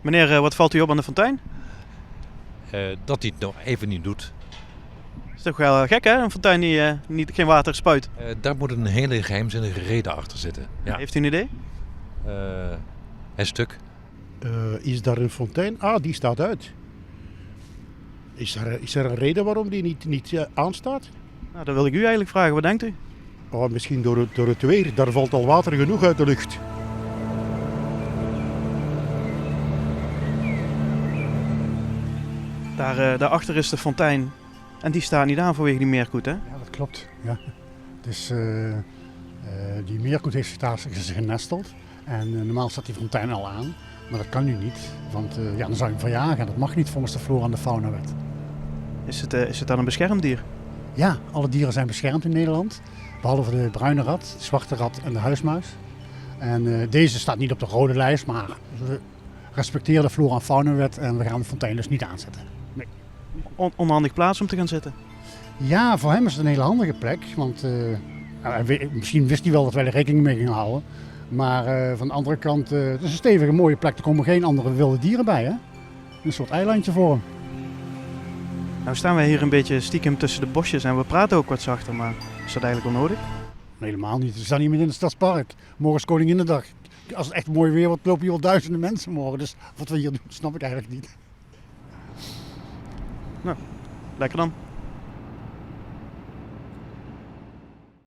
Meneer, wat valt u op aan de fontein? Dat hij het nog even niet doet. Is toch wel gek, hè? Een fontein die geen water spuit. Daar moet een hele geheimzinnige reden achter zitten. Ja. Heeft u een idee? Het stuk. Is daar een fontein? Ah, die staat uit. Is er een reden waarom die niet aanstaat? Nou, dat wil ik u eigenlijk vragen. Wat denkt u? Oh, misschien door het weer. Daar valt al water genoeg uit de lucht. Daarachter is de fontein. En die staat niet aan vanwege die meerkoet, hè? Ja, dat klopt. Ja. Dus die meerkoet heeft zich daar genesteld. En normaal staat die fontein al aan. Maar dat kan nu niet. Want dan zou je hem verjagen. Dat mag niet volgens de flora en de faunawet. Is het dan een beschermd dier? Ja, alle dieren zijn beschermd in Nederland. Behalve de bruine rat, de zwarte rat en de huismuis. En deze staat niet op de rode lijst, maar we respecteren de flora en faunawet en we gaan de fontein dus niet aanzetten. Nee. Onhandig plaats om te gaan zitten. Ja, voor hem is het een hele handige plek. Want misschien wist hij wel dat wij er rekening mee gingen houden. Maar van de andere kant, het is een stevige mooie plek. Er komen geen andere wilde dieren bij. Hè? Een soort eilandje voor hem. Nou staan wij hier een beetje stiekem tussen de bosjes en we praten ook wat zachter, maar is dat eigenlijk wel nodig? Nee, helemaal niet. We staan niet meer in het stadspark. Morgen is Koninginnedag. Als het echt mooi weer wordt, lopen hier wel duizenden mensen morgen. Dus wat we hier doen, snap ik eigenlijk niet. Nou, lekker dan.